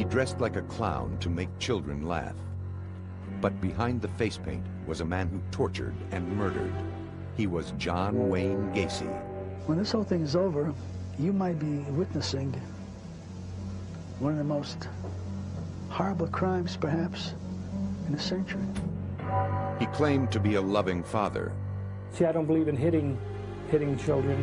He dressed like a clown to make children laugh. But behind the face paint was a man who tortured and murdered. He was John Wayne Gacy. When this whole thing is over, you might be witnessing one of the most horrible crimes, perhaps, in a century. He claimed to be a loving father. See, I don't believe in hitting children.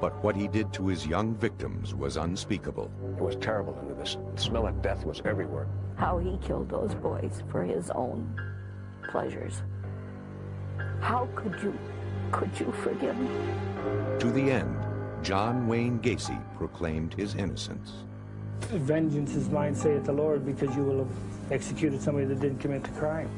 But what he did to his young victims was unspeakable. It was terrible, and the smell of death was everywhere. How he killed those boys for his own pleasures. How could you forgive him? To the end, John Wayne Gacy proclaimed his innocence. Vengeance is mine, saith the Lord, because you will have executed somebody that didn't commit the crime.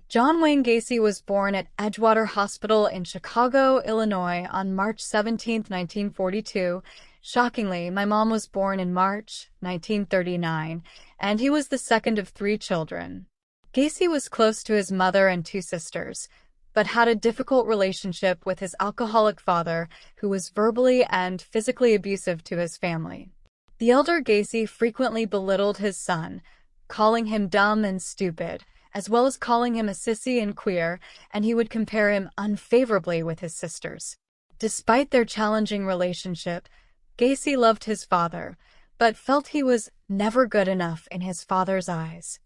John Wayne Gacy was born at Edgewater Hospital in Chicago, Illinois on March 17, 1942. Shockingly, my mom was born in March 1939, and he was the second of 3 children. Gacy was close to his mother and 2 sisters, but had a difficult relationship with his alcoholic father, who was verbally and physically abusive to his family. The elder Gacy frequently belittled his son, calling him dumb and stupid, as well as calling him a sissy and queer, and he would compare him unfavorably with his sisters. Despite their challenging relationship, Gacy loved his father, but felt he was never good enough in his father's eyes.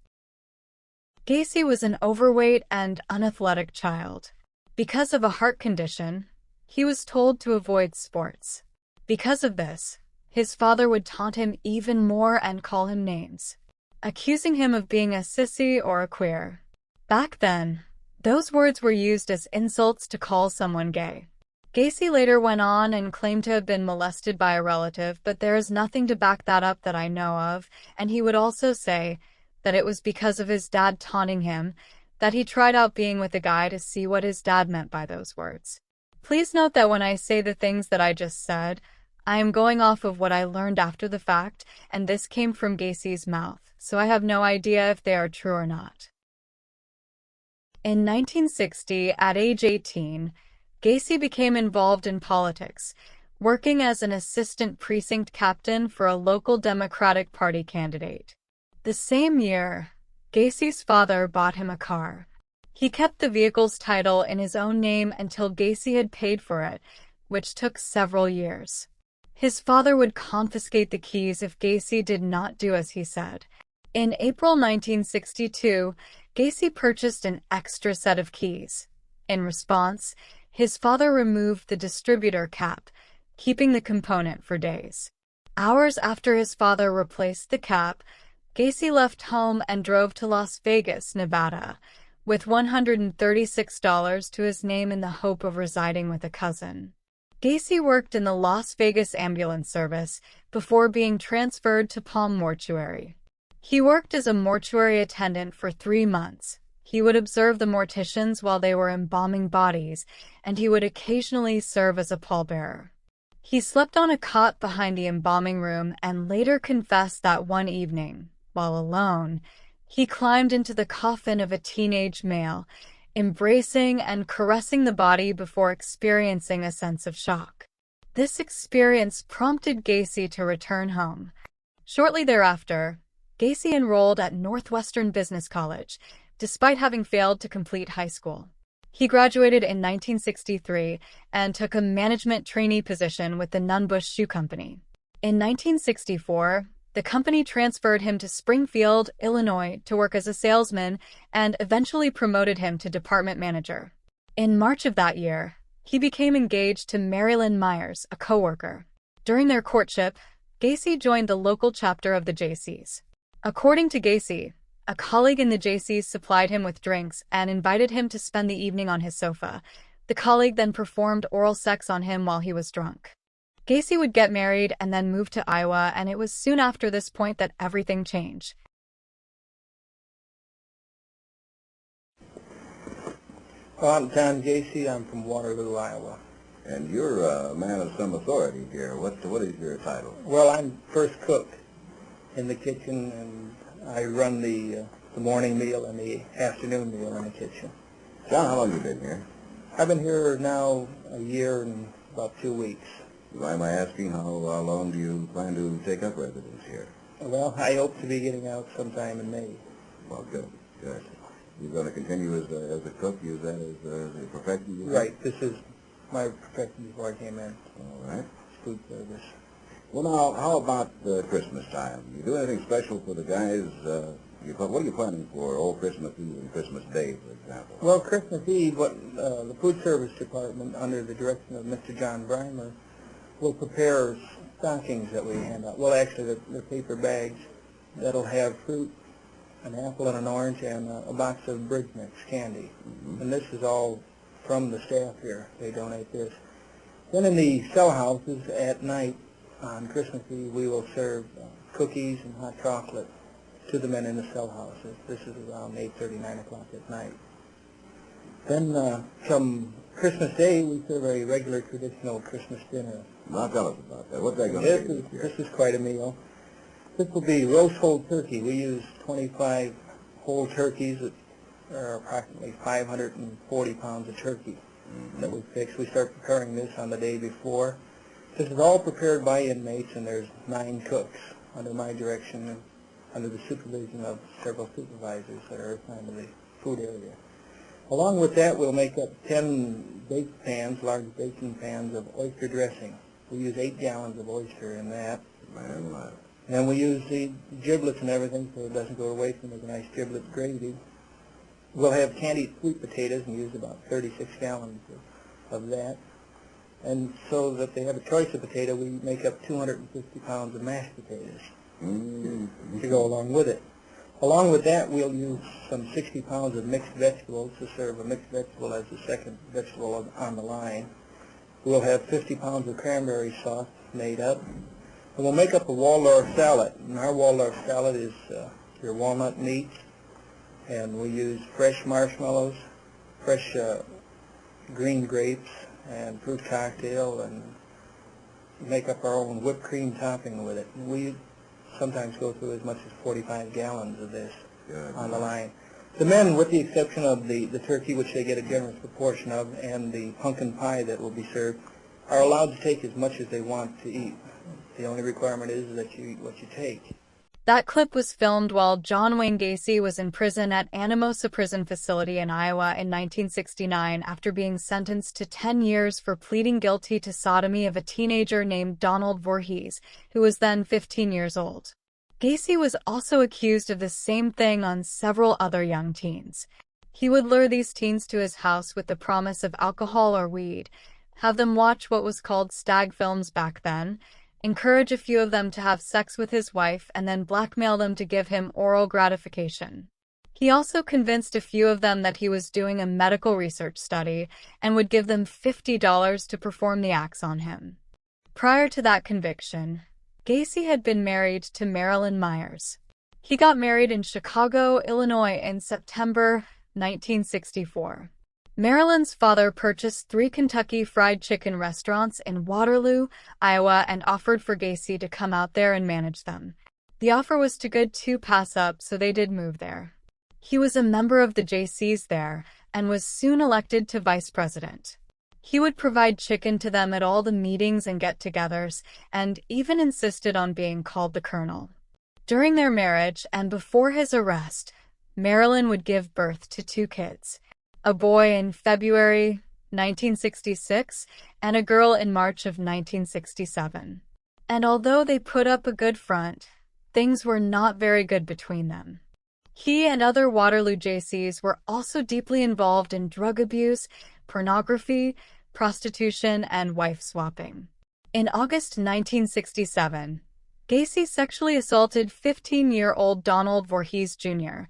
Gacy was an overweight and unathletic child. Because of a heart condition, he was told to avoid sports. Because of this, his father would taunt him even more and call him names, accusing him of being a sissy or a queer. Back then, those words were used as insults to call someone gay. Gacy later went on and claimed to have been molested by a relative, but there is nothing to back that up that I know of, and he would also say that it was because of his dad taunting him that he tried out being with a guy to see what his dad meant by those words. Please note that when I say the things that I just said, I am going off of what I learned after the fact, and this came from Gacy's mouth, so I have no idea if they are true or not. In 1960, at age 18, Gacy became involved in politics, working as an assistant precinct captain for a local Democratic Party candidate. The same year, Gacy's father bought him a car. He kept the vehicle's title in his own name until Gacy had paid for it, which took several years. His father would confiscate the keys if Gacy did not do as he said. In April 1962, Gacy purchased an extra set of keys. In response, his father removed the distributor cap, keeping the component for days. Hours after his father replaced the cap, Gacy left home and drove to Las Vegas, Nevada, with $136 to his name in the hope of residing with a cousin. Gacy worked in the Las Vegas ambulance service before being transferred to Palm Mortuary. He worked as a mortuary attendant for 3 months. He would observe the morticians while they were embalming bodies, and he would occasionally serve as a pallbearer. He slept on a cot behind the embalming room and later confessed that one evening, while alone, he climbed into the coffin of a teenage male, embracing and caressing the body before experiencing a sense of shock. This experience prompted Gacy to return home. Shortly thereafter, Gacy enrolled at Northwestern Business College, despite having failed to complete high school. He graduated in 1963 and took a management trainee position with the Nunn-Bush Shoe Company. In 1964, the company transferred him to Springfield, Illinois, to work as a salesman and eventually promoted him to department manager. In March of that year, he became engaged to Marion Myers, a coworker. During their courtship, Gacy joined the local chapter of the Jaycees. According to Gacy, a colleague in the Jaycees supplied him with drinks and invited him to spend the evening on his sofa. The colleague then performed oral sex on him while he was drunk. Gacy would get married and then move to Iowa, and it was soon after this point that everything changed. Well, I'm John Gacy. I'm from Waterloo, Iowa. And you're a man of some authority here. What is your title? Well, I'm first cook in the kitchen, and I run the morning meal and the afternoon meal in the kitchen. John, how long have you been here? I've been here now a year and about 2 weeks. Why am I asking how long do you plan to take up residence here? Well, I hope to be getting out sometime in May. Well, good, good. You're going to continue as a cook, use that as a profession? Right. This is my profession before I came in. All right. Food service. Well, now, how about Christmas time? You do anything special for the guys? What are you planning for old Christmas Eve and Christmas Day, for example? Well, Christmas Eve, the food service department, under the direction of Mr. John Brimer, will prepare stockings that we hand out. Well, actually, they're paper bags that'll have fruit, an apple and an orange, and a box of bridge mix candy. Mm-hmm. And this is all from the staff here. They donate this. Then in the cell houses at night on Christmas Eve, we will serve cookies and hot chocolate to the men in the cell houses. This is around 8:30, 9 o'clock at night. Then come Christmas Day, we serve a regular traditional Christmas dinner. Now tell us about that. What's that going to be? This is quite a meal. This will be roast whole turkey. We use 25 whole turkeys that are approximately 540 pounds of turkey that we fix. We start preparing this on the day before. This is all prepared by inmates, and there's 9 cooks under my direction and under the supervision of several supervisors that are assigned to the food area. Along with that, we'll make up 10 bake pans, large baking pans of oyster dressing. We use 8 gallons of oyster in that. And we use the giblets and everything so it doesn't go to waste and make a nice giblet gravy. We'll have candied sweet potatoes and use about 36 gallons of that. And so that they have a choice of potato, we make up 250 pounds of mashed potatoes to go along with it. Along with that, we'll use some 60 pounds of mixed vegetables to serve a mixed vegetable as the second vegetable on the line. We'll have 50 pounds of cranberry sauce made up. And we'll make up a Waldorf salad. And our Waldorf salad is your walnut meat, and we use fresh marshmallows, fresh green grapes, and fruit cocktail, and make up our own whipped cream topping with it. And we sometimes go through as much as 45 gallons of this on the line. The men, with the exception of the turkey, which they get a generous proportion of, and the pumpkin pie that will be served, are allowed to take as much as they want to eat. The only requirement is that you eat what you take. That clip was filmed while John Wayne Gacy was in prison at Anamosa Prison Facility in Iowa in 1969 after being sentenced to 10 years for pleading guilty to sodomy of a teenager named Donald Voorhees, who was then 15 years old. Gacy was also accused of the same thing on several other young teens. He would lure these teens to his house with the promise of alcohol or weed, have them watch what was called stag films back then, encourage a few of them to have sex with his wife, and then blackmail them to give him oral gratification. He also convinced a few of them that he was doing a medical research study and would give them $50 to perform the acts on him. Prior to that conviction, Gacy had been married to Marilyn Myers. He got married in Chicago, Illinois in September 1964. Marilyn's father purchased 3 Kentucky Fried Chicken restaurants in Waterloo, Iowa, and offered for Gacy to come out there and manage them. The offer was too good to pass up, so they did move there. He was a member of the JCs there and was soon elected to vice president. He would provide chicken to them at all the meetings and get-togethers, and even insisted on being called the Colonel. During their marriage and before his arrest, Marilyn would give birth to 2 kids. A boy in February 1966 and a girl in March of 1967. And although they put up a good front, things were not very good between them. He and other Waterloo JCs were also deeply involved in drug abuse, pornography, prostitution, and wife swapping. In August 1967, Gacy sexually assaulted 15-year-old Donald Voorhees Jr.,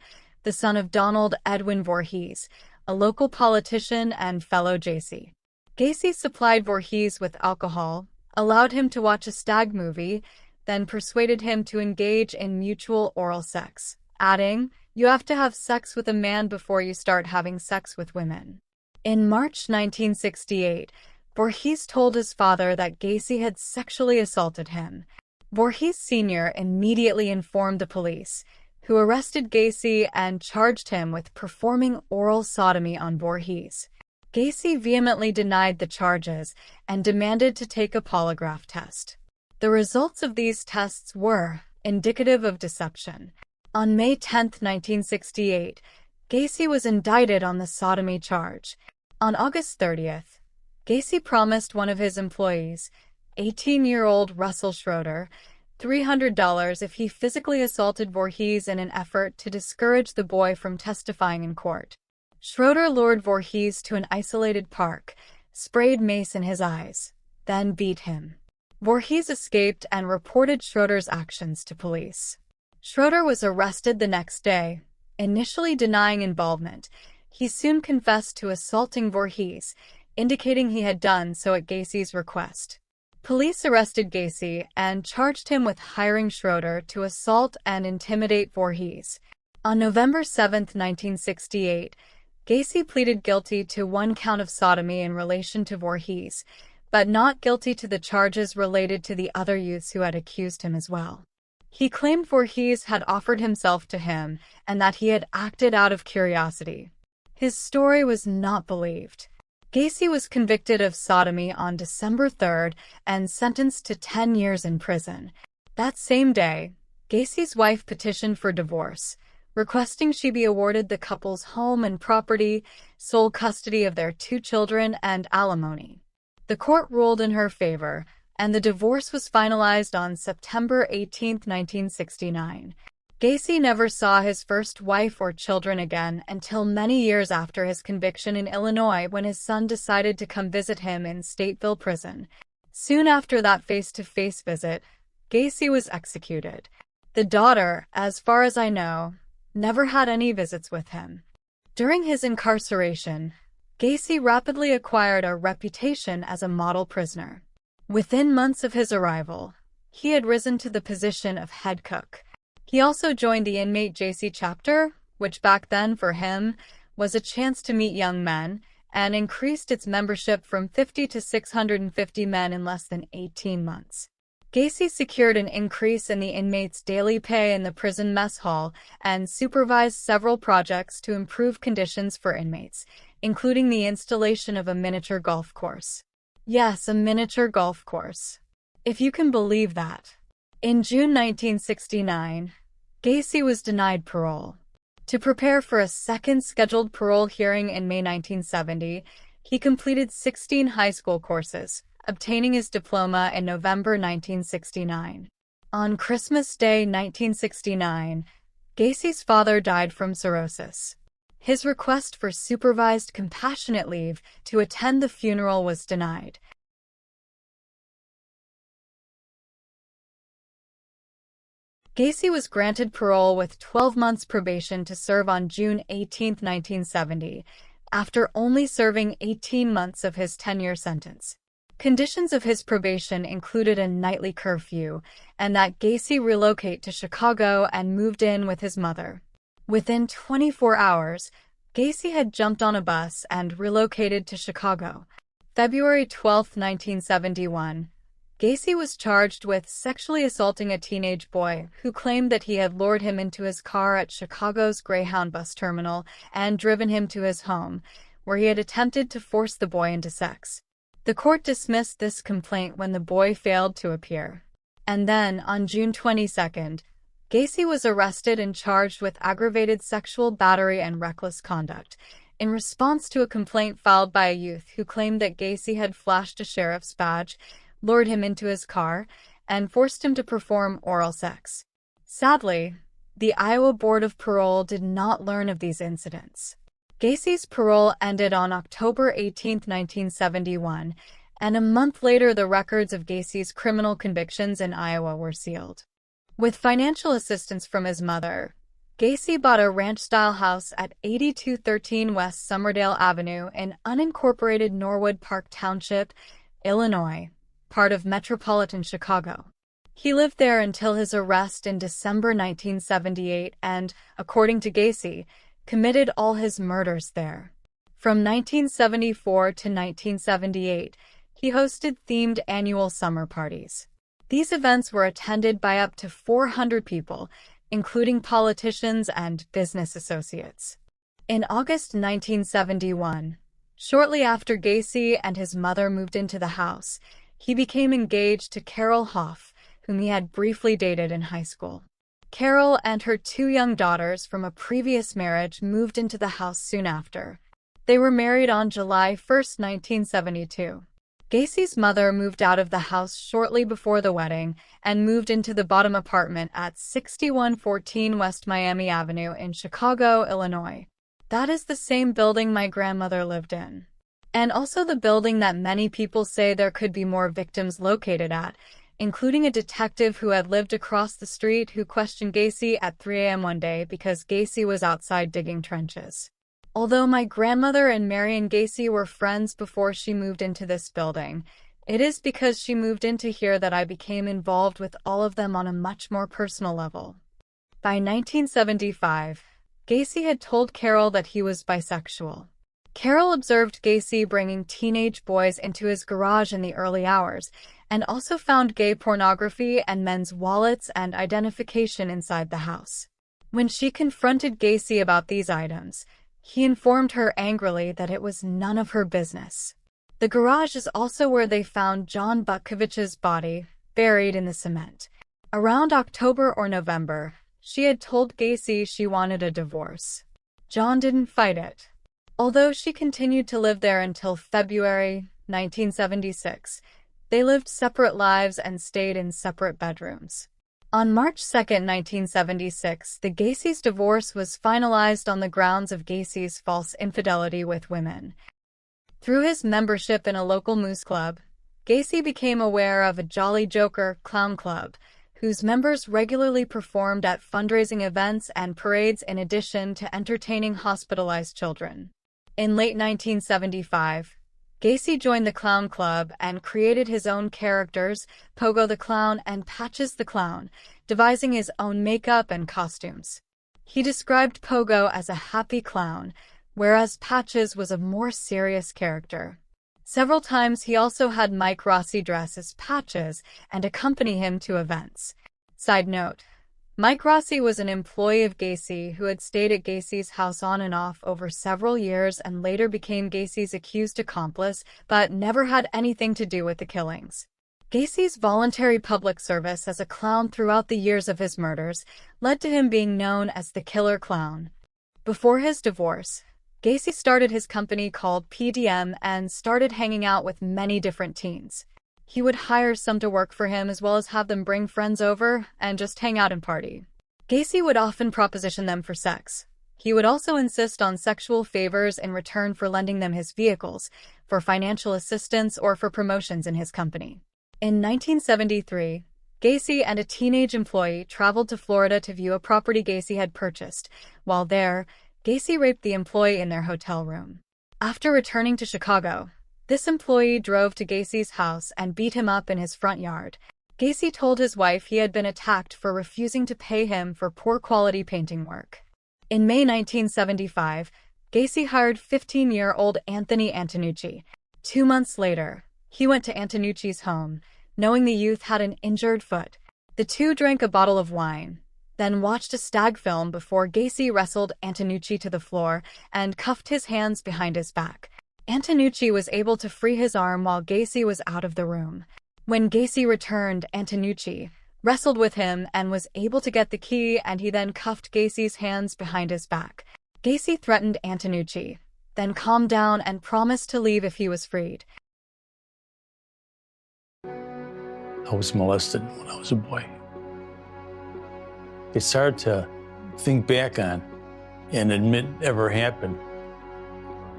the son of Donald Edwin Voorhees, a local politician and fellow JC. Gacy supplied Voorhees with alcohol, allowed him to watch a stag movie, then persuaded him to engage in mutual oral sex, adding, "You have to have sex with a man before you start having sex with women." In March 1968, Voorhees told his father that Gacy had sexually assaulted him. Voorhees Sr. immediately informed the police, who arrested Gacy and charged him with performing oral sodomy on Voorhees. Gacy vehemently denied the charges and demanded to take a polygraph test. The results of these tests were, indicative of deception. On May 10, 1968, Gacy was indicted on the sodomy charge. On August 30th, Gacy promised one of his employees, 18-year-old Russell Schroeder, $300 if he physically assaulted Voorhees in an effort to discourage the boy from testifying in court. Schroeder lured Voorhees to an isolated park, sprayed mace in his eyes, then beat him. Voorhees escaped and reported Schroeder's actions to police. Schroeder was arrested the next day, initially denying involvement. He soon confessed to assaulting Voorhees, indicating he had done so at Gacy's request. Police arrested Gacy and charged him with hiring Schroeder to assault and intimidate Voorhees. On November 7, 1968, Gacy pleaded guilty to one count of sodomy in relation to Voorhees, but not guilty to the charges related to the other youths who had accused him as well. He claimed Voorhees had offered himself to him and that he had acted out of curiosity. His story was not believed. Gacy was convicted of sodomy on December 3rd and sentenced to 10 years in prison. That same day, Gacy's wife petitioned for divorce, requesting she be awarded the couple's home and property, sole custody of their 2 children, and alimony. The court ruled in her favor, and the divorce was finalized on September 18, 1969. Gacy never saw his first wife or children again until many years after his conviction in Illinois, when his son decided to come visit him in Stateville Prison. Soon after that face-to-face visit, Gacy was executed. The daughter, as far as I know, never had any visits with him. During his incarceration, Gacy rapidly acquired a reputation as a model prisoner. Within months of his arrival, he had risen to the position of head cook. He also joined the inmate JC chapter, which back then for him was a chance to meet young men, and increased its membership from 50 to 650 men in less than 18 months. Gacy secured an increase in the inmates' daily pay in the prison mess hall and supervised several projects to improve conditions for inmates, including the installation of a miniature golf course. Yes, a miniature golf course. If you can believe that. In June 1969, Gacy was denied parole. To prepare for a second scheduled parole hearing in May 1970, he completed 16 high school courses, obtaining his diploma in November 1969. On Christmas Day 1969, Gacy's father died from cirrhosis. His request for supervised compassionate leave to attend the funeral was denied. Gacy was granted parole with 12 months probation to serve on June 18, 1970, after only serving 18 months of his 10-year sentence. Conditions of his probation included a nightly curfew, and that Gacy relocate to Chicago and moved in with his mother. Within 24 hours, Gacy had jumped on a bus and relocated to Chicago. February 12, 1971, Gacy was charged with sexually assaulting a teenage boy who claimed that he had lured him into his car at Chicago's Greyhound bus terminal and driven him to his home, where he had attempted to force the boy into sex. The court dismissed this complaint when the boy failed to appear. And then, on June 22nd, Gacy was arrested and charged with aggravated sexual battery and reckless conduct, in response to a complaint filed by a youth who claimed that Gacy had flashed a sheriff's badge, lured him into his car, and forced him to perform oral sex. Sadly, the Iowa Board of Parole did not learn of these incidents. Gacy's parole ended on October 18, 1971, and a month later the records of Gacy's criminal convictions in Iowa were sealed. With financial assistance from his mother, Gacy bought a ranch-style house at 8213 West Summerdale Avenue in unincorporated Norwood Park Township, Illinois, part of metropolitan Chicago. He lived there until his arrest in December 1978 and, according to Gacy, committed all his murders there. From 1974 to 1978, he hosted themed annual summer parties. These events were attended by up to 400 people, including politicians and business associates. In August 1971, shortly after Gacy and his mother moved into the house, he became engaged to Carol Hoff, whom he had briefly dated in high school. Carol and her 2 young daughters from a previous marriage moved into the house soon after. They were married on July 1, 1972. Gacy's mother moved out of the house shortly before the wedding and moved into the bottom apartment at 6114 West Miami Avenue in Chicago, Illinois. That is the same building my grandmother lived in. And also the building that many people say there could be more victims located at, including a detective who had lived across the street who questioned Gacy at 3 a.m. one day because Gacy was outside digging trenches. Although my grandmother and Marion Gacy were friends before she moved into this building, it is because she moved into here that I became involved with all of them on a much more personal level. By 1975, Gacy had told Carol that he was bisexual. Carol observed Gacy bringing teenage boys into his garage in the early hours, and also found gay pornography and men's wallets and identification inside the house. When she confronted Gacy about these items, he informed her angrily that it was none of her business. The garage is also where they found John Butkovich's body, buried in the cement. Around October or November, she had told Gacy she wanted a divorce. John didn't fight it. Although she continued to live there until February 1976, they lived separate lives and stayed in separate bedrooms. On March 2, 1976, the Gacy's divorce was finalized on the grounds of Gacy's false infidelity with women. Through his membership in a local moose club, Gacy became aware of a Jolly Joker clown club, whose members regularly performed at fundraising events and parades in addition to entertaining hospitalized children. In late 1975, Gacy joined the Clown Club and created his own characters, Pogo the Clown and Patches the Clown, devising his own makeup and costumes. He described Pogo as a happy clown, whereas Patches was a more serious character. Several times he also had Mike Rossi dress as Patches and accompany him to events. Side note, Mike Rossi was an employee of Gacy who had stayed at Gacy's house on and off over several years and later became Gacy's accused accomplice, but never had anything to do with the killings. Gacy's voluntary public service as a clown throughout the years of his murders led to him being known as the Killer Clown. Before his divorce, Gacy started his company called PDM and started hanging out with many different teens. He would hire some to work for him as well as have them bring friends over and just hang out and party. Gacy would often proposition them for sex. He would also insist on sexual favors in return for lending them his vehicles, for financial assistance, or for promotions in his company. In 1973, Gacy and a teenage employee traveled to Florida to view a property Gacy had purchased. While there, Gacy raped the employee in their hotel room. After returning to Chicago, this employee drove to Gacy's house and beat him up in his front yard. Gacy told his wife he had been attacked for refusing to pay him for poor quality painting work. In May 1975, Gacy hired 15-year-old Anthony Antonucci. 2 months later, he went to Antonucci's home, knowing the youth had an injured foot. The two drank a bottle of wine, then watched a stag film before Gacy wrestled Antonucci to the floor and cuffed his hands behind his back. Antonucci was able to free his arm while Gacy was out of the room. When Gacy returned, Antonucci wrestled with him and was able to get the key, and he then cuffed Gacy's hands behind his back. Gacy threatened Antonucci, then calmed down and promised to leave if he was freed. I was molested when I was a boy. It's hard to think back on and admit it ever happened.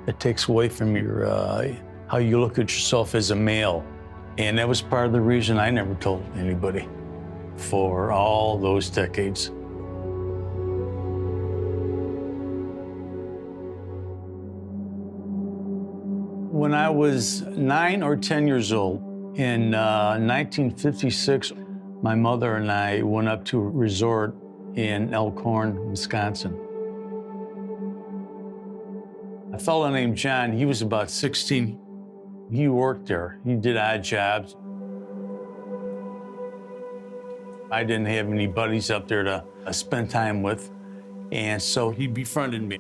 It takes away from your how you look at yourself as a male. And that was part of the reason I never told anybody for all those decades. When I was 9 or 10 years old, in 1956, my mother and I went up to a resort in Elkhorn, Wisconsin. A fellow named John, he was about 16. He worked there. He did odd jobs. I didn't have any buddies up there to spend time with, and so he befriended me.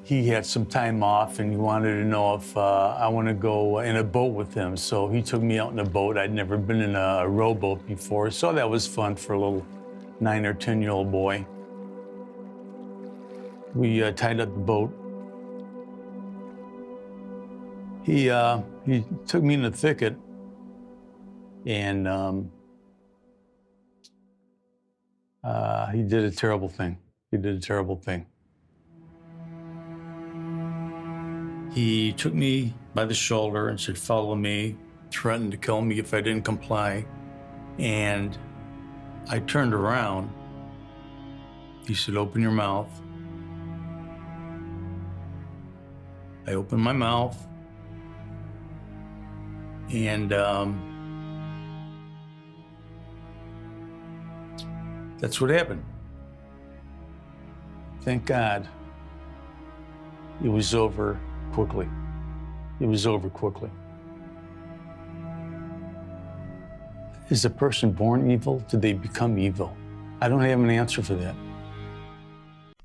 he had some time off and he wanted to know if I want to go in a boat with him. So he took me out in a boat. I'd never been in a rowboat before, so that was fun for a little 9 or 10-year-old boy. We tied up the boat. He took me in the thicket and he did a terrible thing. He took me by the shoulder and said, "Follow me," threatened to kill me if I didn't comply. And I turned around. He said, "Open your mouth." I opened my mouth, and that's what happened. Thank God it was over quickly. Is a person born evil? Do they become evil? I don't have an answer for that.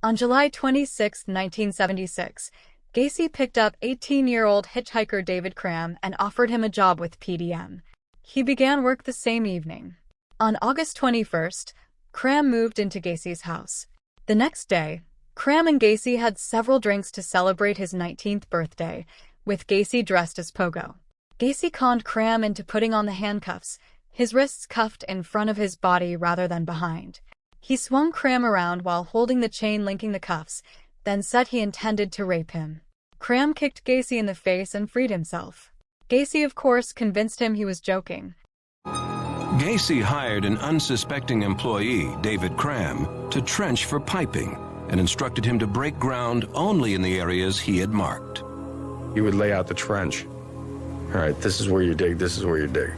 On July 26, 1976, Gacy picked up 18-year-old hitchhiker David Cram and offered him a job with PDM. He began work the same evening. On August 21st, Cram moved into Gacy's house. The next day, Cram and Gacy had several drinks to celebrate his 19th birthday, with Gacy dressed as Pogo. Gacy conned Cram into putting on the handcuffs, his wrists cuffed in front of his body rather than behind. He swung Cram around while holding the chain linking the cuffs, then said he intended to rape him. Cram kicked Gacy in the face and freed himself. Gacy, of course, convinced him he was joking. Gacy hired an unsuspecting employee, David Cram, to trench for piping and instructed him to break ground only in the areas he had marked. You would lay out the trench. All right, this is where you dig, this is where you dig.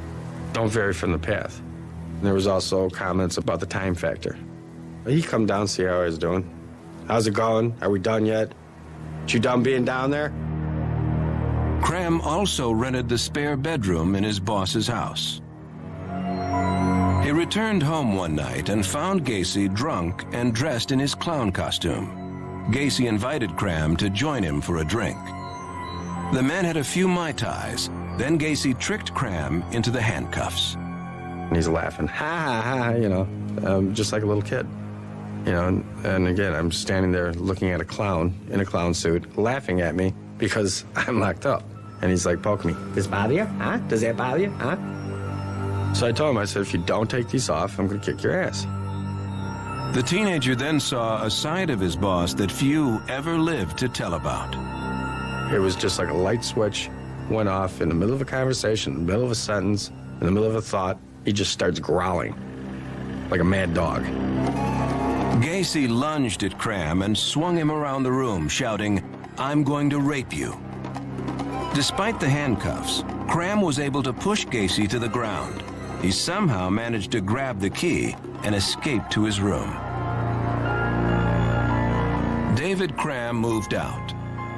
Don't vary from the path. And there was also comments about the time factor. He come down, see how I was doing. How's it going? Are we done yet? You done being down there? Cram also rented the spare bedroom in his boss's house. He returned home one night and found Gacy drunk and dressed in his clown costume. Gacy invited Cram to join him for a drink. The men had a few Mai Tais, then Gacy tricked Cram into the handcuffs. And he's laughing, ha ha ha, you know, just like a little kid. You know, and again, I'm standing there looking at a clown in a clown suit, laughing at me because I'm locked up. And he's like, poke me. Does it bother you? Huh? Does that bother you? Huh? So I told him, I said, if you don't take these off, I'm going to kick your ass. The teenager then saw a side of his boss that few ever lived to tell about. It was just like a light switch went off in the middle of a conversation, in the middle of a sentence, in the middle of a thought. He just starts growling like a mad dog. Gacy lunged at Cram and swung him around the room, shouting, "I'm going to rape you." Despite the handcuffs, Cram was able to push Gacy to the ground. He somehow managed to grab the key and escape to his room. David Cram moved out.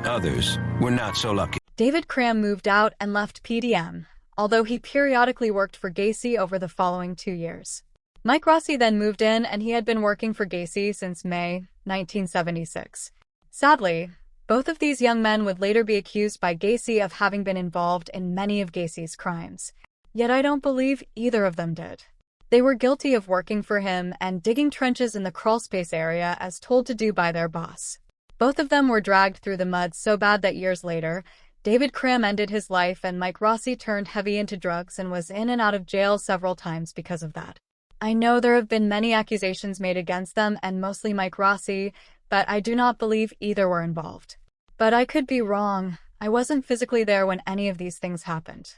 Others were not so lucky. David Cram moved out and left PDM, although he periodically worked for Gacy over the following 2 years. Mike Rossi then moved in, and he had been working for Gacy since May 1976. Sadly, both of these young men would later be accused by Gacy of having been involved in many of Gacy's crimes. Yet I don't believe either of them did. They were guilty of working for him and digging trenches in the crawlspace area as told to do by their boss. Both of them were dragged through the mud so bad that years later, David Cram ended his life and Mike Rossi turned heavy into drugs and was in and out of jail several times because of that. I know there have been many accusations made against them and mostly Mike Rossi, but I do not believe either were involved. But I could be wrong. I wasn't physically there when any of these things happened.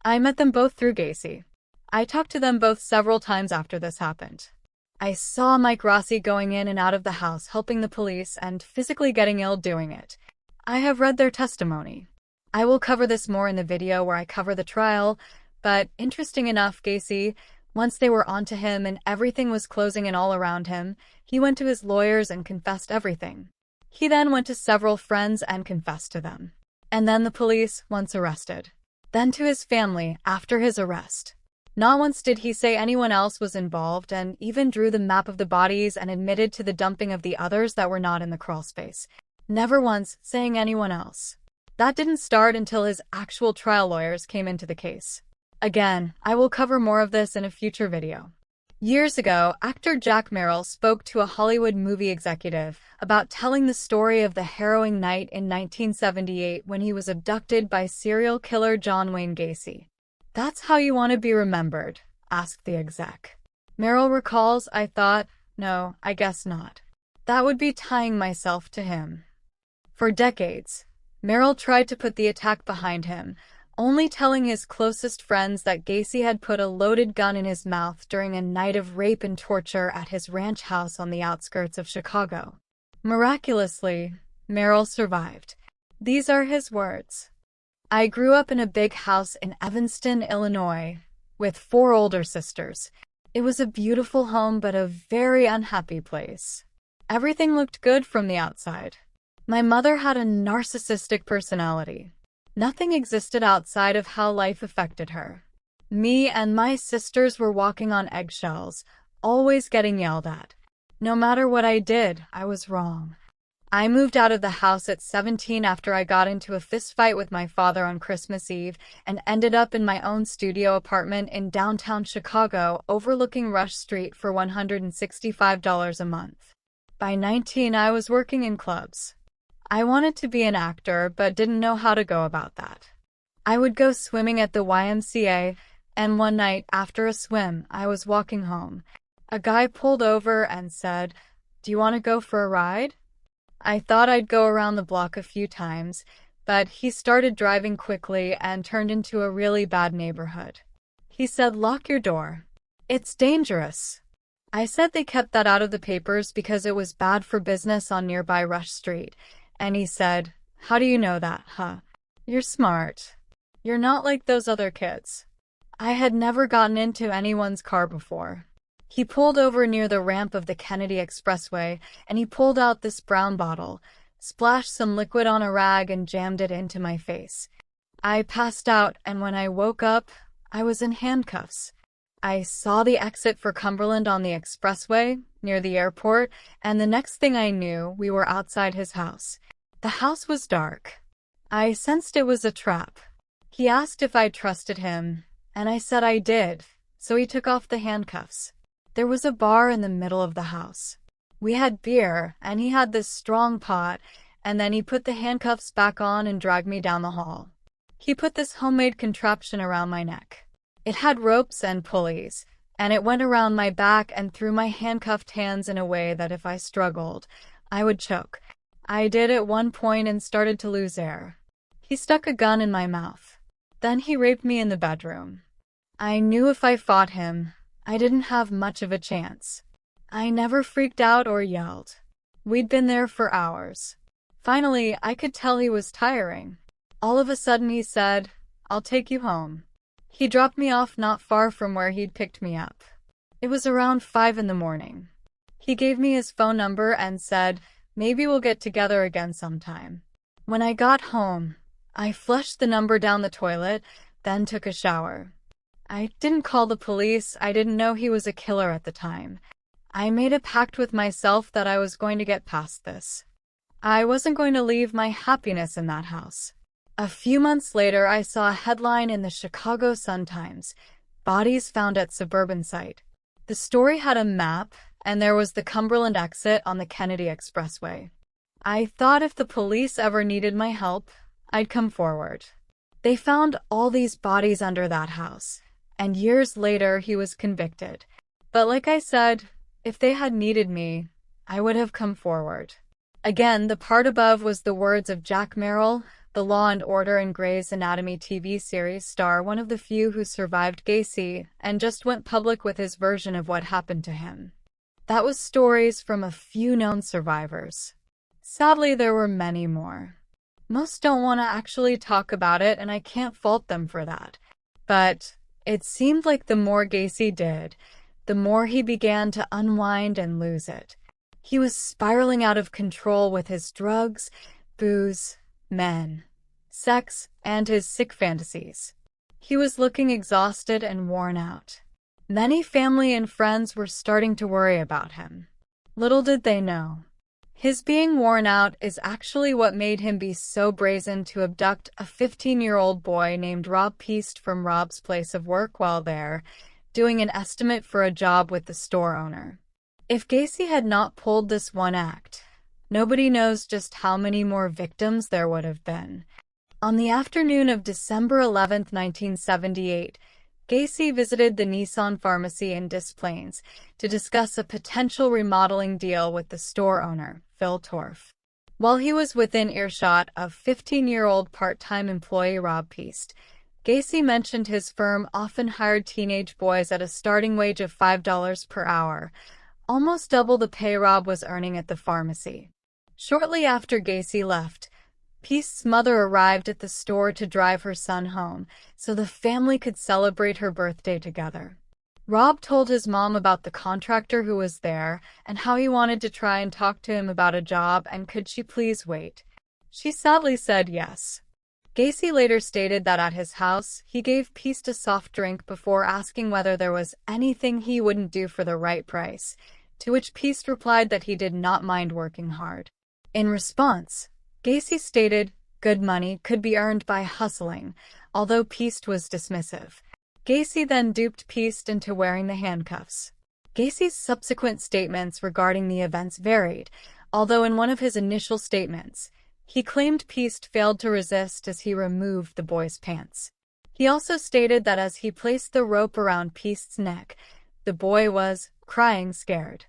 I met them both through Gacy. I talked to them both several times after this happened. I saw Mike Rossi going in and out of the house helping the police and physically getting ill doing it. I have read their testimony. I will cover this more in the video where I cover the trial, but interesting enough, Gacy, once they were onto him and everything was closing in all around him, he went to his lawyers and confessed everything. He then went to several friends and confessed to them. And then the police, once arrested. Then to his family after his arrest. Not once did he say anyone else was involved and even drew the map of the bodies and admitted to the dumping of the others that were not in the crawlspace. never once saying anyone else. That didn't start until his actual trial lawyers came into the case. Again, I will cover more of this in a future video. Years ago, actor Jack Merrill spoke to a Hollywood movie executive about telling the story of the harrowing night in 1978 when he was abducted by serial killer John Wayne Gacy. "That's how you want to be remembered?" asked the exec. Merrill recalls, "I thought, no, I guess not. That would be tying myself to him." For decades, Merrill tried to put the attack behind him, only telling his closest friends that Gacy had put a loaded gun in his mouth during a night of rape and torture at his ranch house on the outskirts of Chicago. Miraculously, Merrill survived. These are his words. "I grew up in a big house in Evanston, Illinois, with 4 older sisters. It was a beautiful home, but a very unhappy place. Everything looked good from the outside. My mother had a narcissistic personality. Nothing existed outside of how life affected her. Me and my sisters were walking on eggshells, always getting yelled at. No matter what I did, I was wrong. I moved out of the house at 17 after I got into a fist fight with my father on Christmas Eve and ended up in my own studio apartment in downtown Chicago overlooking Rush Street for $165 a month. By 19, I was working in clubs. I wanted to be an actor, but didn't know how to go about that. I would go swimming at the YMCA, and one night, after a swim, I was walking home. A guy pulled over and said, 'Do you want to go for a ride?' I thought I'd go around the block a few times, but he started driving quickly and turned into a really bad neighborhood. He said, 'Lock your door. It's dangerous.' I said they kept that out of the papers because it was bad for business on nearby Rush Street. And he said, 'How do you know that, huh? You're smart. You're not like those other kids.' I had never gotten into anyone's car before. He pulled over near the ramp of the Kennedy Expressway, and he pulled out this brown bottle, splashed some liquid on a rag, and jammed it into my face. I passed out, and when I woke up, I was in handcuffs. I saw the exit for Cumberland on the expressway, near the airport, and the next thing I knew, we were outside his house. The house was dark. I sensed it was a trap. He asked if I trusted him, and I said I did, so he took off the handcuffs. There was a bar in the middle of the house. We had beer, and he had this strong pot, and then he put the handcuffs back on and dragged me down the hall. He put this homemade contraption around my neck. It had ropes and pulleys, and it went around my back and through my handcuffed hands in a way that if I struggled, I would choke. I did at one point and started to lose air. He stuck a gun in my mouth. Then he raped me in the bedroom. I knew if I fought him, I didn't have much of a chance. I never freaked out or yelled. We'd been there for hours. Finally, I could tell he was tiring. All of a sudden he said, "I'll take you home." He dropped me off not far from where he'd picked me up. It was around 5 in the morning. He gave me his phone number and said, "Maybe we'll get together again sometime." When I got home, I flushed the number down the toilet, then took a shower. I didn't call the police. I didn't know he was a killer at the time. I made a pact with myself that I was going to get past this. I wasn't going to leave my happiness in that house. A few months later, I saw a headline in the Chicago Sun-Times, "Bodies found at suburban site." The story had a map, and there was the Cumberland exit on the Kennedy Expressway. I thought if the police ever needed my help, I'd come forward. They found all these bodies under that house, and years later he was convicted. But like I said, if they had needed me, I would have come forward. Again, the part above was the words of Jack Merrill, the Law and Order and Grey's Anatomy TV series star, one of the few who survived Gacy and just went public with his version of what happened to him. That was stories from a few known survivors. Sadly, there were many more. Most don't want to actually talk about it, and I can't fault them for that. But it seemed like the more Gacy did, the more he began to unwind and lose it. He was spiraling out of control with his drugs, booze, men, sex, and his sick fantasies. He was looking exhausted and worn out. Many family and friends were starting to worry about him. Little did they know, His being worn out is actually what made him be so brazen to abduct a 15-year-old boy named Rob Piest from Rob's place of work while there, doing an estimate for a job with the store owner. If Gacy had not pulled this one act, nobody knows just how many more victims there would have been. On the afternoon of December 11, 1978, Gacy visited the Nissan pharmacy in Des Plaines to discuss a potential remodeling deal with the store owner, Phil Torf. While he was within earshot of 15-year-old part-time employee Rob Piest, Gacy mentioned his firm often hired teenage boys at a starting wage of $5 per hour, almost double the pay Rob was earning at the pharmacy. Shortly after Gacy left, Piest's mother arrived at the store to drive her son home so the family could celebrate her birthday together. Rob told his mom about the contractor who was there and how he wanted to try and talk to him about a job and could she please wait. She sadly said yes. Gacy later stated that at his house, he gave Piest a soft drink before asking whether there was anything he wouldn't do for the right price, to which Piest replied that he did not mind working hard. In response, Gacy stated good money could be earned by hustling, although Piest was dismissive. Gacy then duped Piest into wearing the handcuffs. Gacy's subsequent statements regarding the events varied, although in one of his initial statements, he claimed Piest failed to resist as he removed the boy's pants. He also stated that as he placed the rope around Piest's neck, the boy was crying scared.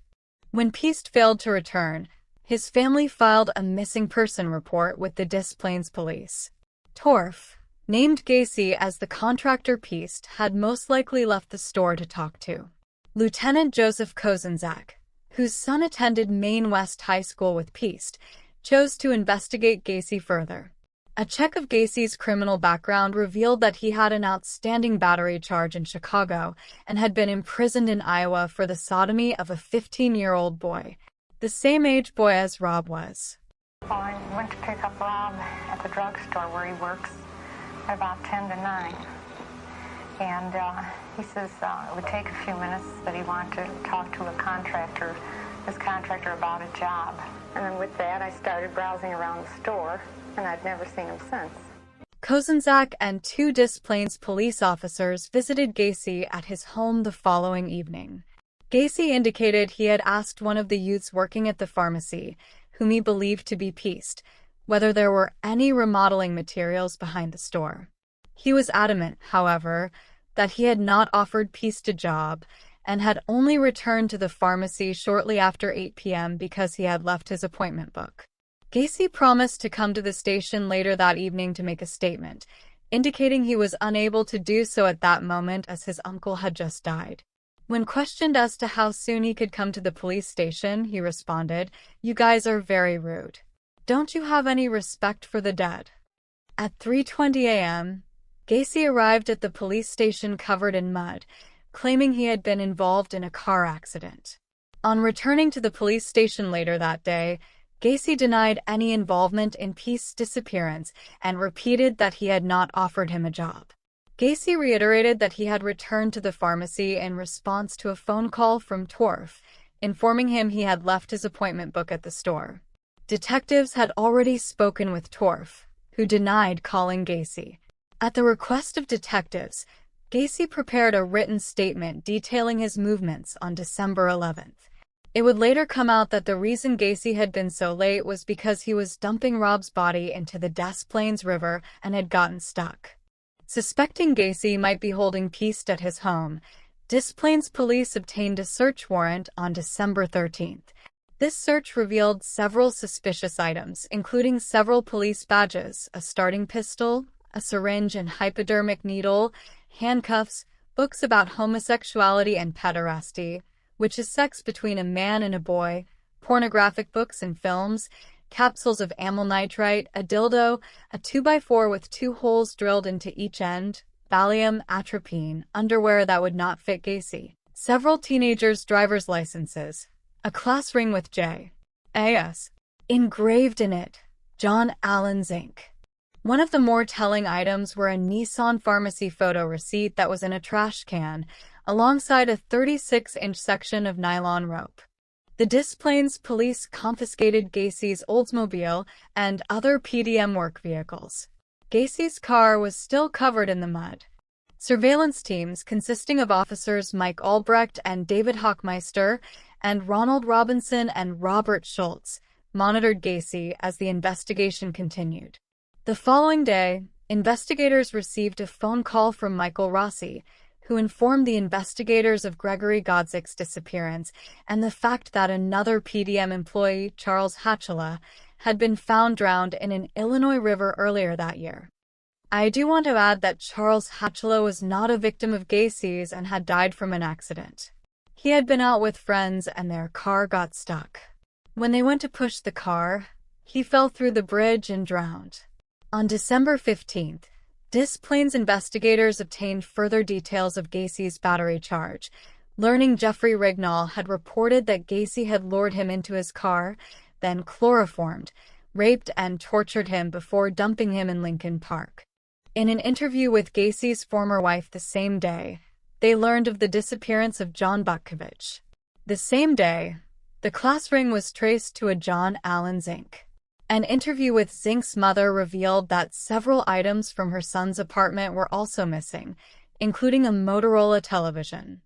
When Piest failed to return, his family filed a missing person report with the Des Plaines police. Torf named Gacy as the contractor Piest had most likely left the store to talk to. Lieutenant Joseph Kozenzak, whose son attended Maine West High School with Piest, chose to investigate Gacy further. A check of Gacy's criminal background revealed that he had an outstanding battery charge in Chicago and had been imprisoned in Iowa for the sodomy of a 15-year-old boy, the same age boy as Rob was. Well, I went to pick up Rob at the drugstore where he works at about 10 to 9. And he says it would take a few minutes, that he wanted to talk to this contractor about a job. And then with that, I started browsing around the store, and I've never seen him since. Kozenzak and 2 Des Plaines police officers visited Gacy at his home the following evening. Gacy indicated he had asked one of the youths working at the pharmacy, whom he believed to be Piest, whether there were any remodeling materials behind the store. He was adamant, however, that he had not offered Piest a job and had only returned to the pharmacy shortly after 8 p.m. because he had left his appointment book. Gacy promised to come to the station later that evening to make a statement, indicating he was unable to do so at that moment as his uncle had just died. When questioned as to how soon he could come to the police station, he responded, "You guys are very rude. Don't you have any respect for the dead?" At 3:20 a.m., Gacy arrived at the police station covered in mud, claiming he had been involved in a car accident. On returning to the police station later that day, Gacy denied any involvement in Piest's disappearance and repeated that he had not offered him a job. Gacy reiterated that he had returned to the pharmacy in response to a phone call from Torf, informing him he had left his appointment book at the store. Detectives had already spoken with Torf, who denied calling Gacy. At the request of detectives, Gacy prepared a written statement detailing his movements on December 11th. It would later come out that the reason Gacy had been so late was because he was dumping Rob's body into the Des Plaines River and had gotten stuck. Suspecting Gacy might be holding Piest at his home, Des Plaines police obtained a search warrant on December 13th. This search revealed several suspicious items, including several police badges, a starting pistol, a syringe and hypodermic needle, handcuffs, books about homosexuality and pederasty, which is sex between a man and a boy, pornographic books and films, capsules of amyl nitrite, a dildo, a 2x4 with 2 holes drilled into each end, Valium, atropine, underwear that would not fit Gacy, several teenagers' driver's licenses, a class ring with J.A.S. engraved in it, John Allen's ink. One of the more telling items were a Nissan pharmacy photo receipt that was in a trash can, alongside a 36-inch section of nylon rope. The Des Plaines police confiscated Gacy's Oldsmobile and other PDM work vehicles. Gacy's car was still covered in the mud. Surveillance teams consisting of officers Mike Albrecht and David Hockmeister and Ronald Robinson and Robert Schultz monitored Gacy as the investigation continued. The following day, investigators received a phone call from Michael Rossi, who informed the investigators of Gregory Godzick's disappearance and the fact that another PDM employee, Charles Hatchela, had been found drowned in an Illinois river earlier that year. I do want to add that Charles Hatchela was not a victim of Gacy's and had died from an accident. He had been out with friends and their car got stuck. When they went to push the car, he fell through the bridge and drowned. On December 15th, Des Plaines investigators obtained further details of Gacy's battery charge, learning Jeffrey Rignall had reported that Gacy had lured him into his car, then chloroformed, raped and tortured him before dumping him in Lincoln Park. In an interview with Gacy's former wife the same day, they learned of the disappearance of John Butkovich. The same day, the class ring was traced to a John Allen Zink. An interview with Zink's mother revealed that several items from her son's apartment were also missing, including a Motorola television.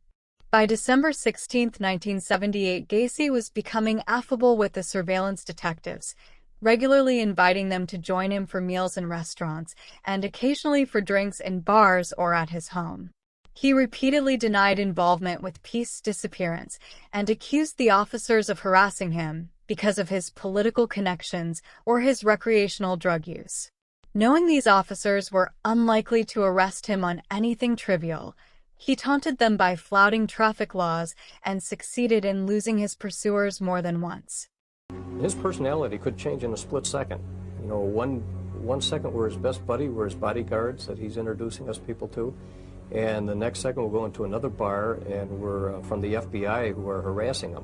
By December 16, 1978, Gacy was becoming affable with the surveillance detectives, regularly inviting them to join him for meals in restaurants and occasionally for drinks in bars or at his home. He repeatedly denied involvement with Piest's disappearance and accused the officers of harassing him because of his political connections or his recreational drug use. Knowing these officers were unlikely to arrest him on anything trivial, he taunted them by flouting traffic laws and succeeded in losing his pursuers more than once. His personality could change in a split second. You know, one second we're his best buddy, we're his bodyguards that he's introducing us people to, and the next second we'll go into another bar and we're from the FBI who are harassing him.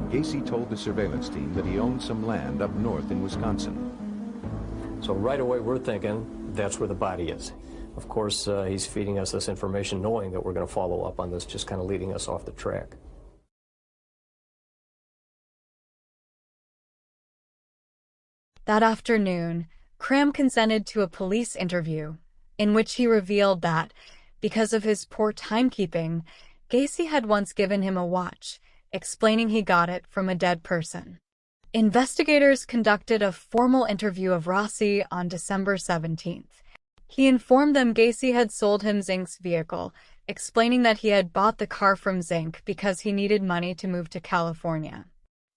Gacy told the surveillance team that he owned some land up north in Wisconsin. So right away we're thinking that's where the body is. Of course, he's feeding us this information knowing that we're going to follow up on this, just kind of leading us off the track. That afternoon, Cram consented to a police interview, in which he revealed that, because of his poor timekeeping, Gacy had once given him a watch, explaining he got it from a dead person. Investigators conducted a formal interview of Rossi on December 17th. He informed them Gacy had sold him Zink's vehicle, explaining that he had bought the car from Zink because he needed money to move to California.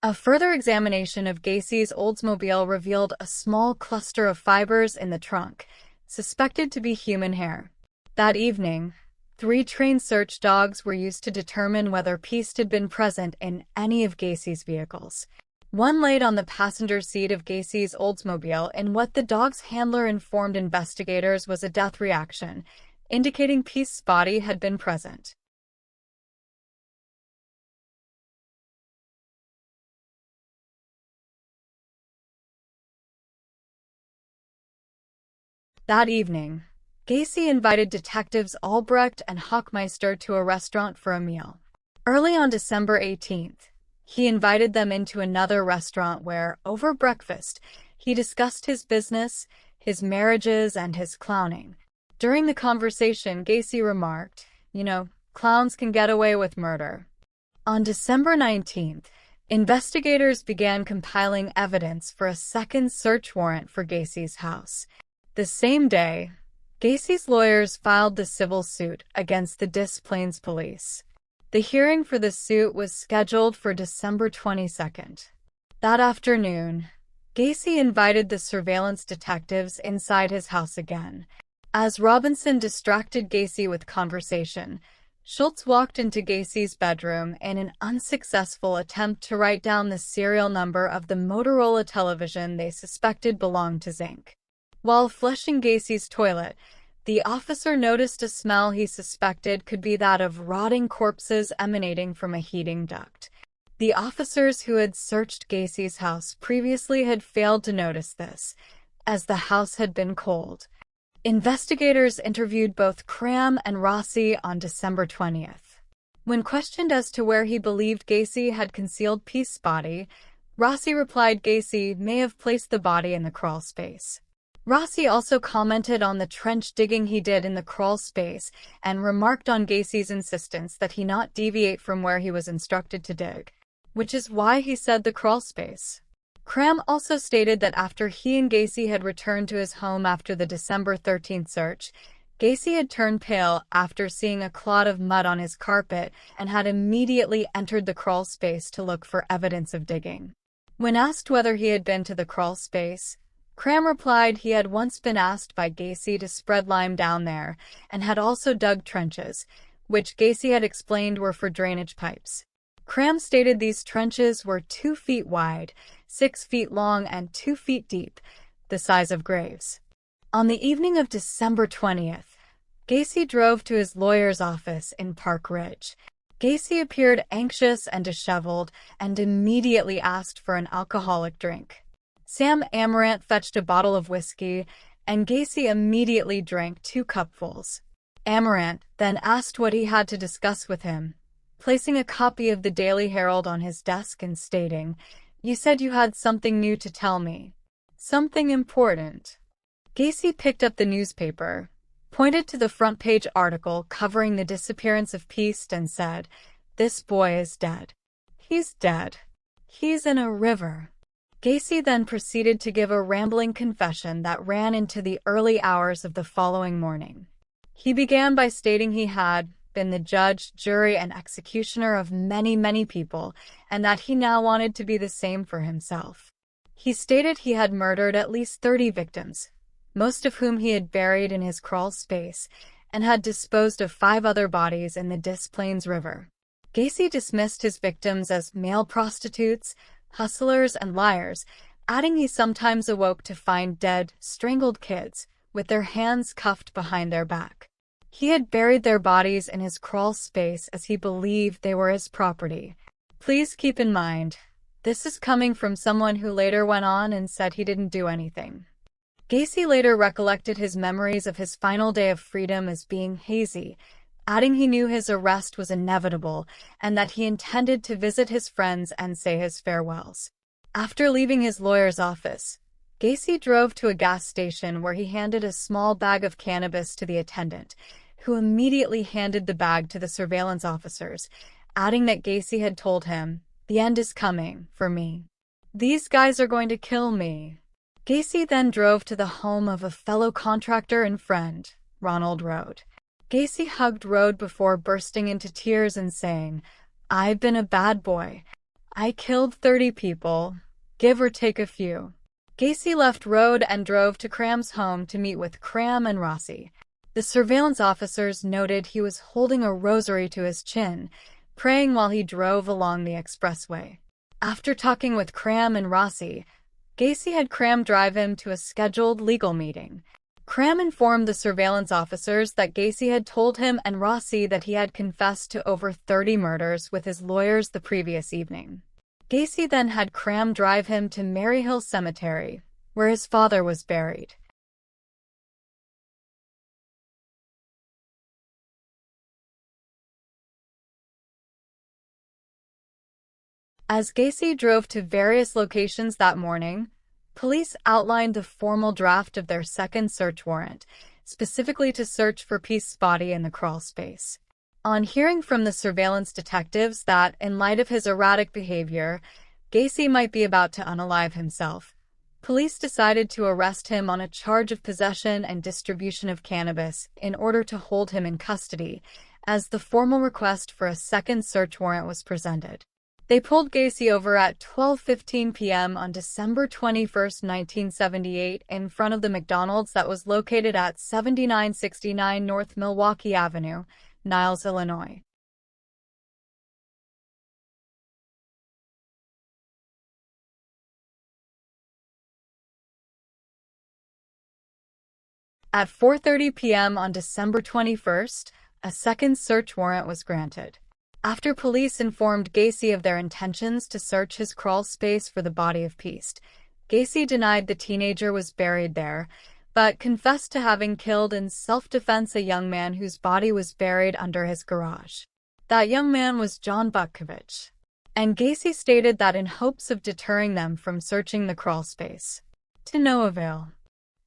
A further examination of Gacy's Oldsmobile revealed a small cluster of fibers in the trunk, suspected to be human hair. That evening, 3 trained search dogs were used to determine whether Piest had been present in any of Gacy's vehicles. One laid on the passenger seat of Gacy's Oldsmobile in what the dog's handler informed investigators was a death reaction, indicating Piest's body had been present. That evening, Gacy invited detectives Albrecht and Hockmeister to a restaurant for a meal. Early on December 18th, he invited them into another restaurant where, over breakfast, he discussed his business, his marriages, and his clowning. During the conversation, Gacy remarked, clowns can get away with murder. On December 19th, investigators began compiling evidence for a second search warrant for Gacy's house. The same day, Gacy's lawyers filed the civil suit against the Des Plaines police. The hearing for the suit was scheduled for December 22nd. That afternoon, Gacy invited the surveillance detectives inside his house again. As Robinson distracted Gacy with conversation, Schultz walked into Gacy's bedroom in an unsuccessful attempt to write down the serial number of the Motorola television they suspected belonged to Zink. While flushing Gacy's toilet, the officer noticed a smell he suspected could be that of rotting corpses emanating from a heating duct. The officers who had searched Gacy's house previously had failed to notice this, as the house had been cold. Investigators interviewed both Cram and Rossi on December 20th. When questioned as to where he believed Gacy had concealed Piest's body, Rossi replied Gacy may have placed the body in the crawl space. Rossi also commented on the trench digging he did in the crawl space and remarked on Gacy's insistence that he not deviate from where he was instructed to dig, which is why he said the crawl space. Cram also stated that after he and Gacy had returned to his home after the December 13th search, Gacy had turned pale after seeing a clot of mud on his carpet and had immediately entered the crawl space to look for evidence of digging. When asked whether he had been to the crawl space, Cram replied he had once been asked by Gacy to spread lime down there and had also dug trenches, which Gacy had explained were for drainage pipes. Cram stated these trenches were 2 feet wide, 6 feet long, and 2 feet deep, the size of graves. On the evening of December 20th, Gacy drove to his lawyer's office in Park Ridge. Gacy appeared anxious and disheveled and immediately asked for an alcoholic drink. Sam Amaranth fetched a bottle of whiskey, and Gacy immediately drank 2 cupfuls. Amaranth then asked what he had to discuss with him, placing a copy of the Daily Herald on his desk and stating, "You said you had something new to tell me. Something important." Gacy picked up the newspaper, pointed to the front-page article covering the disappearance of Piest and said, "This boy is dead. He's dead. He's in a river." Gacy then proceeded to give a rambling confession that ran into the early hours of the following morning. He began by stating he had been the judge, jury, and executioner of many, many people, and that he now wanted to be the same for himself. He stated he had murdered at least 30 victims, most of whom he had buried in his crawl space, and had disposed of 5 other bodies in the Des Plaines River. Gacy dismissed his victims as male prostitutes, hustlers, and liars, adding he sometimes awoke to find dead, strangled kids, with their hands cuffed behind their back. He had buried their bodies in his crawl space as he believed they were his property. Please keep in mind, this is coming from someone who later went on and said he didn't do anything. Gacy later recollected his memories of his final day of freedom as being hazy, adding he knew his arrest was inevitable and that he intended to visit his friends and say his farewells. After leaving his lawyer's office, Gacy drove to a gas station where he handed a small bag of cannabis to the attendant, who immediately handed the bag to the surveillance officers, adding that Gacy had told him, "The end is coming, for me. These guys are going to kill me." Gacy then drove to the home of a fellow contractor and friend, Ronald Rode. Gacy hugged Rode before bursting into tears and saying, "I've been a bad boy. I killed 30 people, give or take a few." Gacy left Rode and drove to Cram's home to meet with Cram and Rossi. The surveillance officers noted he was holding a rosary to his chin, praying while he drove along the expressway. After talking with Cram and Rossi, Gacy had Cram drive him to a scheduled legal meeting. Cram informed the surveillance officers that Gacy had told him and Rossi that he had confessed to over 30 murders with his lawyers the previous evening. Gacy then had Cram drive him to Maryhill Cemetery, where his father was buried. As Gacy drove to various locations that morning, police outlined the formal draft of their second search warrant, specifically to search for Piest's body in the crawl space. On hearing from the surveillance detectives that, in light of his erratic behavior, Gacy might be about to unalive himself, police decided to arrest him on a charge of possession and distribution of cannabis in order to hold him in custody, as the formal request for a second search warrant was presented. They pulled Gacy over at 12:15 p.m. on December 21, 1978, in front of the McDonald's that was located at 7969 North Milwaukee Avenue, Niles, Illinois. At 4:30 p.m. on December 21st, a second search warrant was granted. After police informed Gacy of their intentions to search his crawl space for the body of Piest, Gacy denied the teenager was buried there, but confessed to having killed in self-defense a young man whose body was buried under his garage. That young man was John Butkovich, and Gacy stated that in hopes of deterring them from searching the crawl space. To no avail.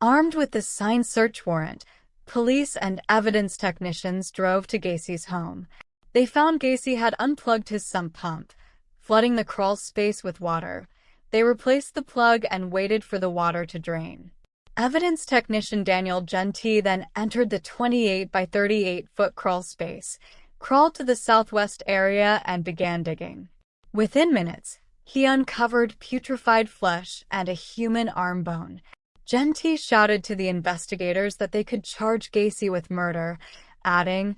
Armed with the signed search warrant, police and evidence technicians drove to Gacy's home. They found Gacy had unplugged his sump pump, flooding the crawl space with water. They replaced the plug and waited for the water to drain. Evidence technician Daniel Gentee then entered the 28 by 38-foot crawl space, crawled to the southwest area, and began digging. Within minutes, he uncovered putrefied flesh and a human arm bone. Gentee shouted to the investigators that they could charge Gacy with murder, adding,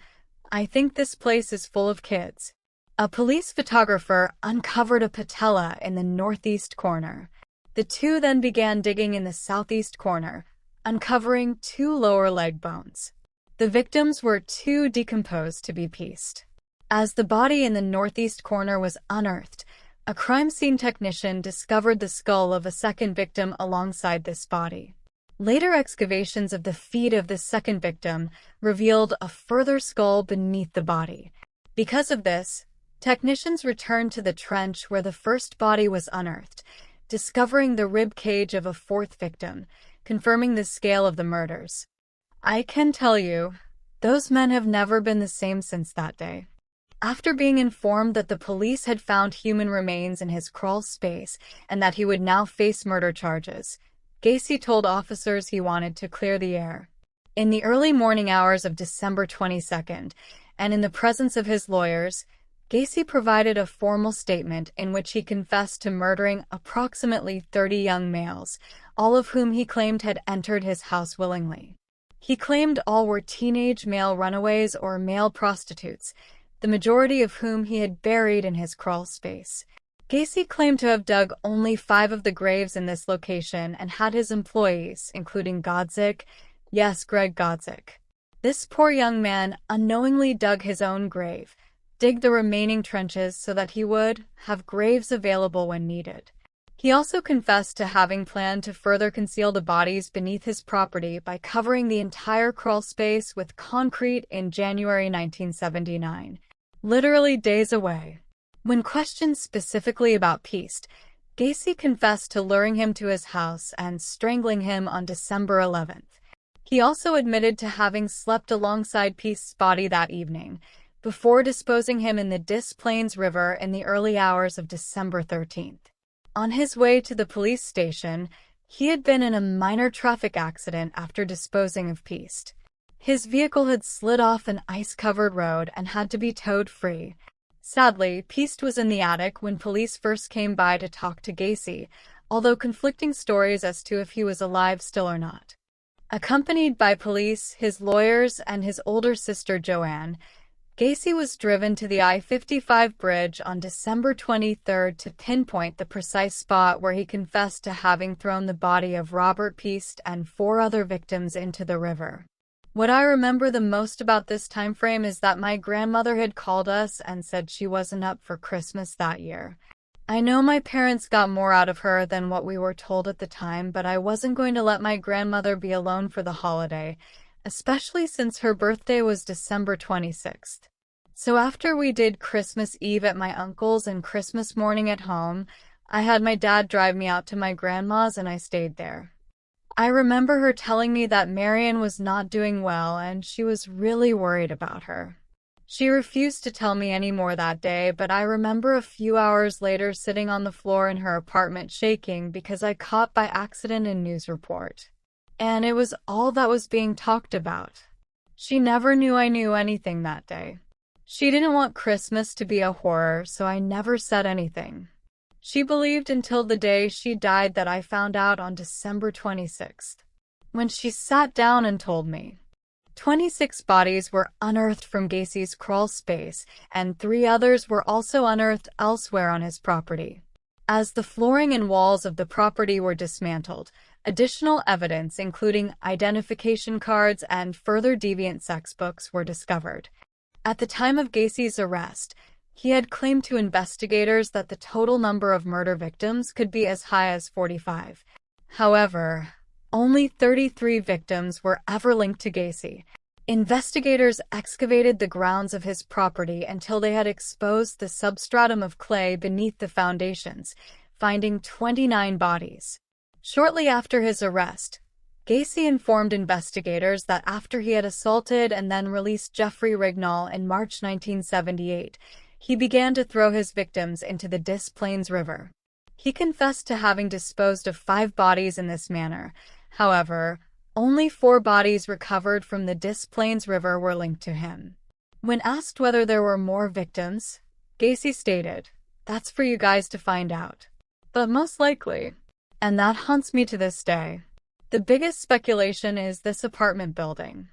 "I think this place is full of kids." A police photographer uncovered a patella in the northeast corner. The two then began digging in the southeast corner, uncovering 2 lower leg bones. The victims were too decomposed to be pieced. As the body in the northeast corner was unearthed, a crime scene technician discovered the skull of a second victim alongside this body. Later excavations of the feet of the second victim revealed a further skull beneath the body. Because of this, technicians returned to the trench where the first body was unearthed, discovering the rib cage of a fourth victim, confirming the scale of the murders. I can tell you, those men have never been the same since that day. After being informed that the police had found human remains in his crawl space and that he would now face murder charges, Gacy told officers he wanted to clear the air. In the early morning hours of December 22nd, and in the presence of his lawyers, Gacy provided a formal statement in which he confessed to murdering approximately 30 young males, all of whom he claimed had entered his house willingly. He claimed all were teenage male runaways or male prostitutes, the majority of whom he had buried in his crawl space. Gacy claimed to have dug only 5 of the graves in this location and had his employees, including Godzik, yes, Greg Godzik. This poor young man unknowingly dug his own grave, dig the remaining trenches so that he would have graves available when needed. He also confessed to having planned to further conceal the bodies beneath his property by covering the entire crawl space with concrete in January 1979. Literally days away. When questioned specifically about Piest, Gacy confessed to luring him to his house and strangling him on December 11th. He also admitted to having slept alongside Piest's body that evening, before disposing him in the Des Plaines River in the early hours of December 13th. On his way to the police station, he had been in a minor traffic accident after disposing of Piest. His vehicle had slid off an ice-covered road and had to be towed free. Sadly, Piest was in the attic when police first came by to talk to Gacy, although conflicting stories as to if he was alive still or not. Accompanied by police, his lawyers, and his older sister Joanne, Gacy was driven to the I-55 bridge on December 23rd to pinpoint the precise spot where he confessed to having thrown the body of Robert Piest and 4 other victims into the river. What I remember the most about this time frame is that my grandmother had called us and said she wasn't up for Christmas that year. I know my parents got more out of her than what we were told at the time, but I wasn't going to let my grandmother be alone for the holiday, especially since her birthday was December 26th. So after we did Christmas Eve at my uncle's and Christmas morning at home, I had my dad drive me out to my grandma's and I stayed there. I remember her telling me that Marion was not doing well and she was really worried about her. She refused to tell me any more that day, but I remember a few hours later sitting on the floor in her apartment shaking because I caught by accident a news report. And it was all that was being talked about. She never knew I knew anything that day. She didn't want Christmas to be a horror, so I never said anything. She believed until the day she died that I found out on December 26th, when she sat down and told me. 26 bodies were unearthed from Gacy's crawl space, and 3 others were also unearthed elsewhere on his property. As the flooring and walls of the property were dismantled, additional evidence, including identification cards and further deviant sex books, were discovered. At the time of Gacy's arrest, he had claimed to investigators that the total number of murder victims could be as high as 45. However, only 33 victims were ever linked to Gacy. Investigators excavated the grounds of his property until they had exposed the substratum of clay beneath the foundations, finding 29 bodies. Shortly after his arrest, Gacy informed investigators that after he had assaulted and then released Jeffrey Rignall in March 1978, he began to throw his victims into the Des Plaines River. He confessed to having disposed of 5 bodies in this manner. However, only 4 bodies recovered from the Des Plaines River were linked to him. When asked whether there were more victims, Gacy stated, "That's for you guys to find out. But most likely." And that haunts me to this day. The biggest speculation is this apartment building,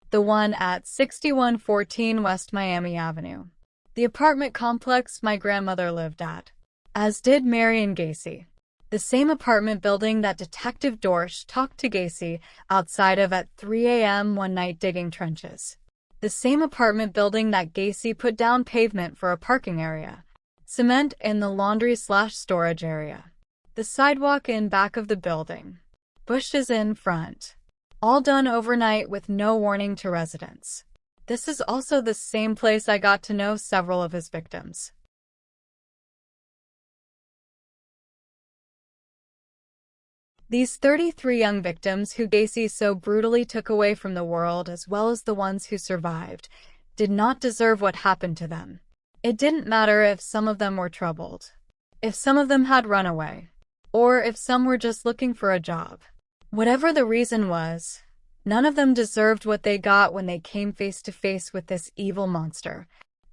the one at 6114 West Miami Avenue, the apartment complex my grandmother lived at, as did Marion Gacy. The same apartment building that Detective Dorsch talked to Gacy outside of at 3 a.m. one night digging trenches. The same apartment building that Gacy put down pavement for a parking area, cement in the laundry/storage area, the sidewalk in back of the building, bushes in front, all done overnight with no warning to residents. This is also the same place I got to know several of his victims. These 33 young victims who Gacy so brutally took away from the world, as well as the ones who survived, did not deserve what happened to them. It didn't matter if some of them were troubled, if some of them had run away, or if some were just looking for a job. Whatever the reason was, none of them deserved what they got when they came face to face with this evil monster.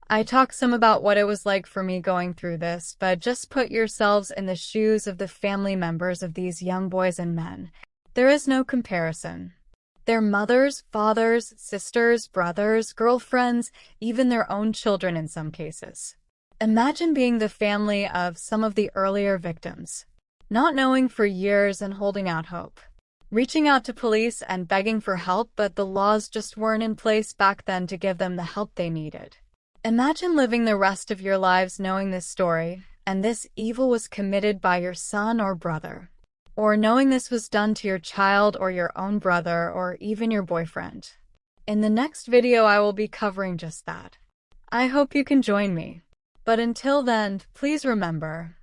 I talk some about what it was like for me going through this, but just put yourselves in the shoes of the family members of these young boys and men. There is no comparison. Their mothers, fathers, sisters, brothers, girlfriends, even their own children in some cases. Imagine being the family of some of the earlier victims, not knowing for years and holding out hope, reaching out to police and begging for help, but the laws just weren't in place back then to give them the help they needed. Imagine living the rest of your lives knowing this story, and this evil was committed by your son or brother, or knowing this was done to your child or your own brother or even your boyfriend. In the next video I will be covering just that. I hope you can join me. But until then, please remember,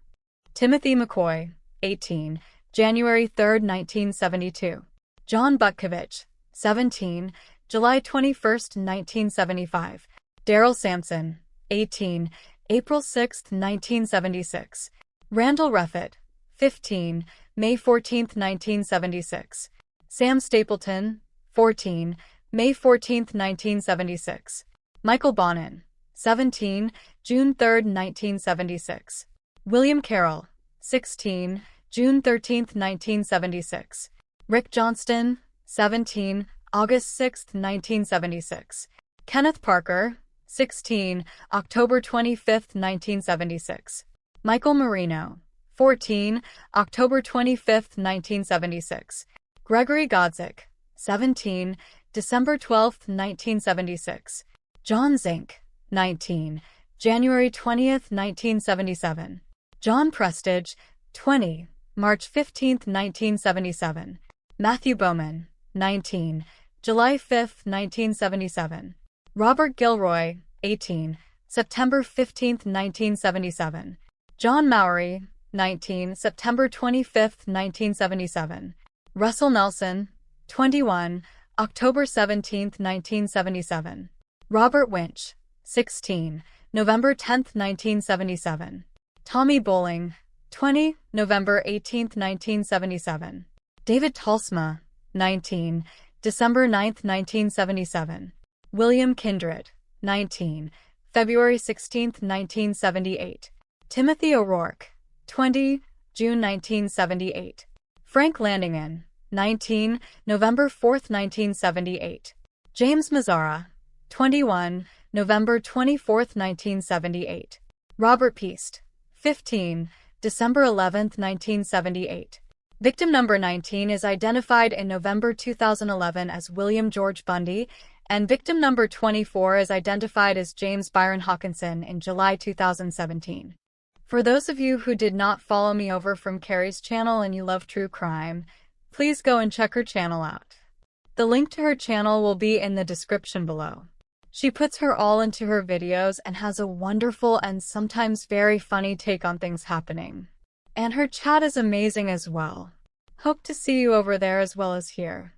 Timothy McCoy, 18, January 3, 1972. John Butkovich, 17, July 21, 1975. Daryl Sampson, 18, April 6, 1976. Randall Ruffett, 15, May 14, 1976. Sam Stapleton, 14, May 14, 1976. Michael Bonin, 17, June 3, 1976. William Carroll, 16, June 13, 1976. Rick Johnston, 17, August 6, 1976. Kenneth Parker, 16, October 25, 1976. Michael Marino, 14, October 25, 1976. Gregory Godzik, 17, December 12, 1976. John Zink, 19, January 20, 1977. John Prestige, 20, March 15, 1977. Matthew Bowman, 19, July 5, 1977. Robert Gilroy, 18, September 15, 1977. John Mowry, 19, September 25, 1977. Russell Nelson, 21, October 17, 1977. Robert Winch, 16, November 10, 1977. Tommy Bowling, 20, November 18, 1977. David Talsma, 19, December 9, 1977. William Kindred, 19, February 16, 1978. Timothy O'Rourke, 20, June 1978. Frank Landingin, 19, November 4, 1978. James Mazzara, 21, November 24, 1978. Robert Piest, 15, December 11, 1978. Victim number 19 is identified in November 2011 as William George Bundy, and victim number 24 is identified as James Byron Hawkinson in July 2017. For those of you who did not follow me over from Carrie's channel and you love true crime, please go and check her channel out. The link to her channel will be in the description below. She puts her all into her videos and has a wonderful and sometimes very funny take on things happening. And her chat is amazing as well. Hope to see you over there as well as here.